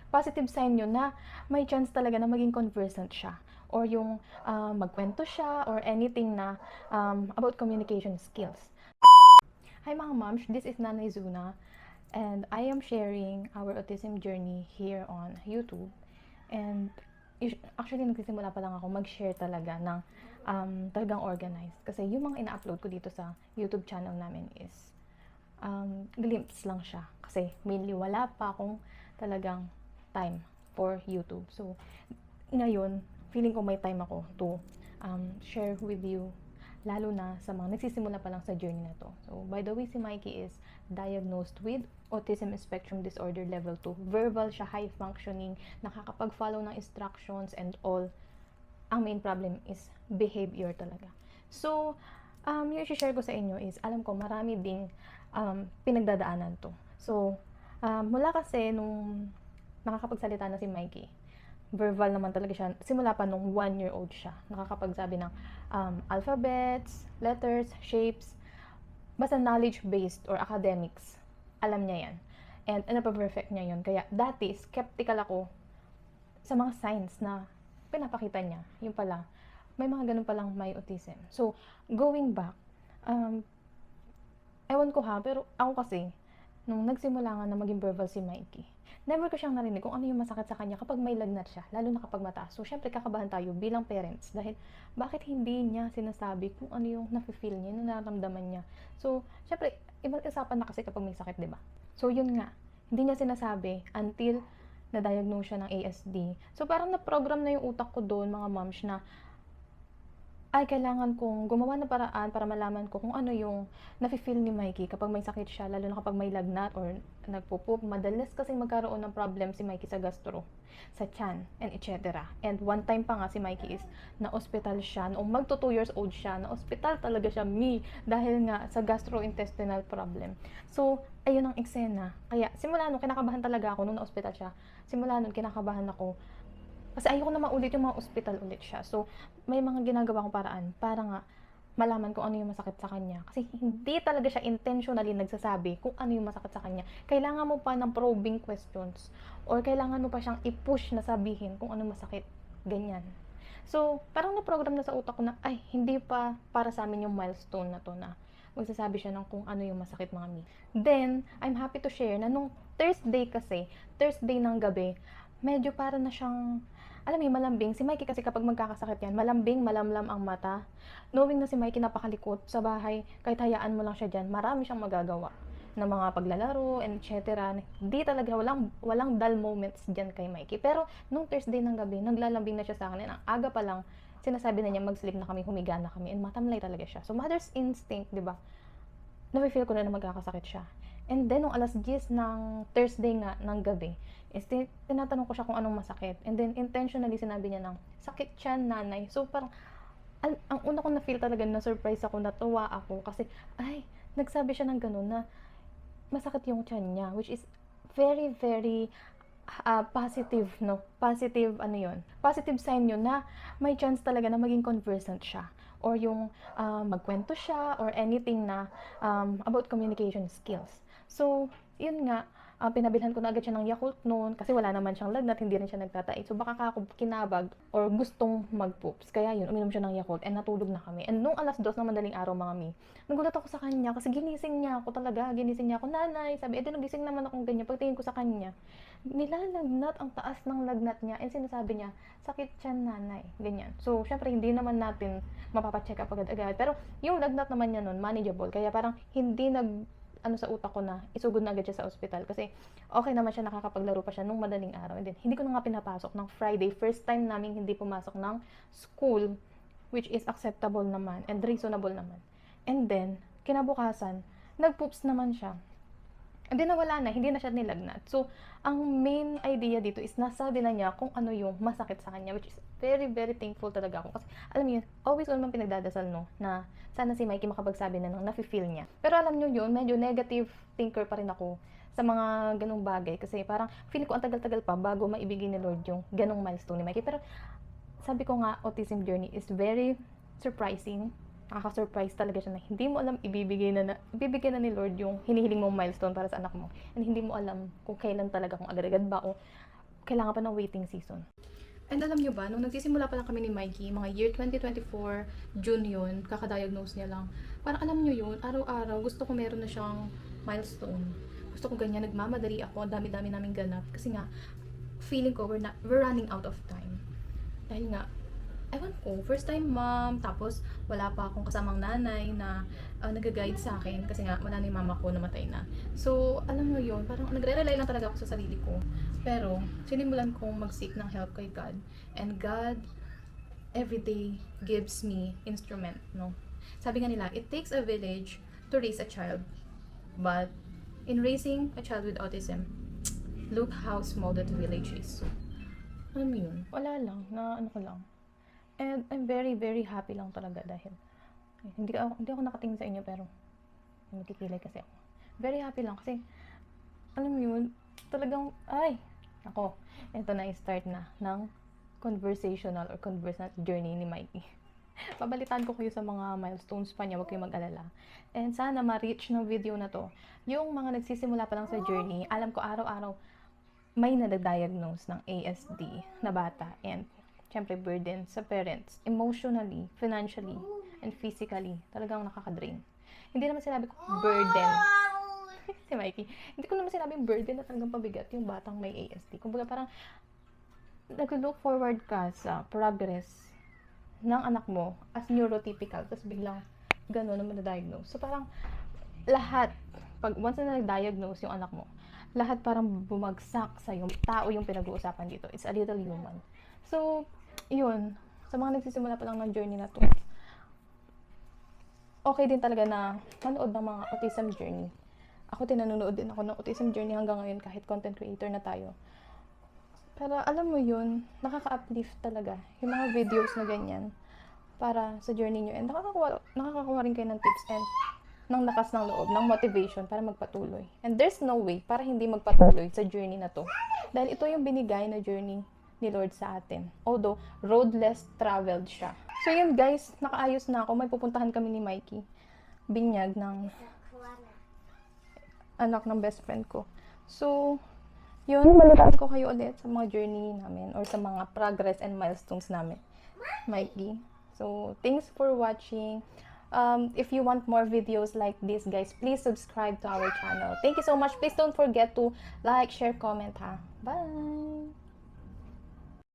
positive sign yun na may chance talaga na maging conversant siya. Or yung magkwento siya or anything na about communication skills. Hi mga moms, this is Nanay Zuna and I am sharing our autism journey here on YouTube. And actually nagsisimula pa lang ako mag-share talaga ng talagang organized. Kasi yung mga ina-upload ko dito sa YouTube channel namin is glimpse lang siya. Kasi mainly wala pa akong talagang time for YouTube. So ngayon, feeling ko may time ako to share with you, lalo na sa mga nagsisimula pa lang sa journey na to. So, by the way, si Mikey is diagnosed with Autism Spectrum Disorder Level 2. Verbal siya, high functioning, nakakapag-follow ng instructions and all. Ang main problem is behavior talaga. So, yung i-share ko sa inyo is, alam ko marami ding pinagdadaanan to. So, mula kasi nung nakakapagsalita na si Mikey, verbal naman talaga siya. Simula pa nung 1-year-old siya. Nakakapagsabi ng alphabets, letters, shapes, basta knowledge-based or academics. Alam niya yan. And napaperfect niya yun. Kaya dati, skeptical ako sa mga signs na pinapakita niya. Yung pala, may mga ganun palang may autism. So, going back, ewan ko ha, pero ako kasi, nung nagsimula nga na maging verbal si Mikey, never ko siyang narinig kung ano yung masakit sa kanya kapag may lagnat siya, lalo na kapag mataas. So, syempre, kakabahan tayo bilang parents dahil bakit hindi niya sinasabi kung ano yung nafe-feel niya, yung nararamdaman niya. So, syempre, ibang usapan na kasi kapag may sakit, di ba? So, yun nga, hindi niya sinasabi until na-diagnose siya ng ASD. So, parang na-program na yung utak ko doon, mga moms, na ay, kailangan kong gumawa ng paraan para malaman ko kung ano yung nafe-feel ni Mikey kapag may sakit siya, lalo na kapag may lagnat or nagpupup. Madalas kasing magkaroon ng problem si Mikey sa gastro, sa tiyan, and etc. And one time pa nga si Mikey is na-hospital siya, noong magto 2 years old siya, na-hospital talaga siya, dahil nga sa gastrointestinal problem. So, ayun ang eksena. Kaya, simula nung kinakabahan talaga ako nung na-hospital siya, simula nung kinakabahan ako, kasi ayoko na maulit yung mga ospital ulit siya. So, may mga ginagawa kong paraan para nga malaman kung ano yung masakit sa kanya. Kasi hindi talaga siya intentionally nagsasabi kung ano yung masakit sa kanya. Kailangan mo pa ng probing questions or kailangan mo pa siyang i-push na sabihin kung ano masakit. Ganyan. So, parang na-program na sa utak ko na, ay, hindi pa para sa amin yung milestone na to na magsasabi siya ng kung ano yung masakit, mga mi. Then, I'm happy to share na nung Thursday ng gabi, medyo para na siyang, alam mo, malambing. Si Mikey kasi kapag magkakasakit yan, malambing, malamlam ang mata. Knowing na si Mikey napakalikot sa bahay, kahit hayaan mo lang siya dyan, marami siyang magagawa na mga paglalaro, and etc. Di talaga, walang dull moments dyan kay Mikey. Pero, nung Thursday ng gabi, naglalambing na siya sa akin. Ang aga pa lang, sinasabi na niya mag-sleep na kami, humiga na kami, and matamlay talaga siya. So, mother's instinct, di ba? Nafe-feel ko na magkakasakit siya. And then, nung alas 10 ng Thursday nga, ng gabi, is tinatanong ko siya kung anong masakit. And then, intentionally, sinabi niya ng, sakit siya, nanay. So, parang, ang una kong na-feel talaga, na-surprise ako, natuwa ako. Kasi, ay, nagsabi siya ng ganun na, masakit yung tiyan niya. Which is, very, very positive, no? Positive, ano yun? Positive sign yun na may chance talaga na maging conversant siya. Or yung magkwento siya, or anything na about communication skills. So, yun nga, pinabilhan ko na agad siya ng Yakult noon kasi wala naman siyang lagnat, hindi rin siya nagtatait. So, baka ako kinabag or gustong mag-poops. Kaya yun, uminom siya ng Yakult and natulog na kami. And nung alas 2 ng madaling araw, mga mi, nagulat ako sa kanya kasi ginising niya ako talaga. Ginising niya ako, nanay. Sabi, nagising naman akong ganyan. Pagtingin ko sa kanya, nilalagnat, ang taas ng lagnat niya. And sinasabi niya, sakit siya, nanay. Ganyan. So, syempre, hindi naman natin mapapacheck up agad-agad. Pero, yung lagnat naman niya nun, manageable. Kaya parang hindi sa utak ko na isugod na agad siya sa ospital kasi okay naman siya, nakakapaglaro pa siya nung madaling araw. And then, hindi ko na nga pinapasok ng Friday. First time namin hindi pumasok ng school, which is acceptable naman and reasonable naman. And then, kinabukasan, nag-poops naman siya. And then, nawala na, hindi na siya nilagnat. So, ang main idea dito is nasabi na niya kung ano yung masakit sa kanya, which is very, very thankful talaga ako. Kasi, alam niyo, always ko naman pinagdadasal, no, na sana si Mikey makapagsabi na nung nafe-feel niya. Pero alam niyo yun, medyo negative thinker pa rin ako sa mga ganung bagay. Kasi parang, feel ko ang tagal-tagal pa bago maibigay ni Lord yung ganung milestone ni Mikey. Pero, sabi ko nga, autism journey is very surprising. Nakaka-surprise talaga siya na hindi mo alam ibibigay na ni Lord yung hinihiling mong milestone para sa anak mo. And hindi mo alam kung kailan talaga, kung agad-agad ba o kailangan pa ng waiting season. And alam nyo ba, nung nagsisimula pa lang kami ni Mikey, mga year 2024, June yun, kakadiagnose niya lang. Parang alam nyo yun, araw-araw, gusto ko meron na siyang milestone. Gusto ko ganyan, nagmamadali ako, dami-dami naming ganap. Kasi nga, feeling ko, we're running out of time. Dahil nga, ewan ko, first time mom, tapos wala pa akong kasamang nanay na nag-guide sa akin kasi nga wala na yung mama ko, namatay na. So, alam mo yun, parang nagre-rely lang talaga ako sa sarili ko. Pero, sinimulan kong mag-seek ng help kay God. And God, everyday gives me instrument, no? Sabi nga nila, it takes a village to raise a child. But, in raising a child with autism, look how small that village is. So, alam mo yun? Wala lang, na ano ko lang. And I'm very, very happy lang talaga dahil hindi ako nakatingin sa inyo pero nakikilay kasi ako. Very happy lang kasi alam mo yun, talagang eto na i-start na ng conversational or conversant journey ni Mikey. Pabalitaan ko kayo sa mga milestones pa niya, huwag kayong mag-alala. And sana ma-reach ng video na to. Yung mga nagsisimula pa lang sa journey, alam ko araw-araw may nadadiagnose ng ASD na bata and syempre burden sa parents, emotionally, financially, and physically. Talagang nakaka-drain. Hindi naman sinabi ko burden. Si Mikey. Hindi ko naman sinabing burden na talagang pabigat yung batang may ASD. Kumbaga parang nag-look forward ka sa progress ng anak mo as neurotypical, tapos biglang gano'n naman na-diagnose. So parang lahat, pag once na nag-diagnose yung anak mo, lahat parang bumagsak sa yung tao yung pinag-uusapan dito. It's a little human. So, yun, sa mga nagsisimula pa lang ng journey na to, okay din talaga na manood ng mga autism journey. Ako nanonood din ako ng autism journey hanggang ngayon kahit content creator na tayo. Pero alam mo yun, nakaka-uplift talaga yung mga videos na ganyan para sa journey nyo. And nakakakuha rin kayo ng tips and ng lakas ng loob, ng motivation para magpatuloy. And there's no way para hindi magpatuloy sa journey na to. Dahil ito yung binigay na journey ni Lord sa atin. Although, road less traveled siya. So yun guys, nakaayos na ako. May pupuntahan kami ni Mikey. Binyag ng anak ng best friend ko. So, yun, balitaan ko kayo ulit sa mga journey namin or sa mga progress and milestones namin. Mikey. So, thanks for watching. If you want more videos like this, guys, please subscribe to our channel. Thank you so much. Please don't forget to like, share, comment, ha. Bye!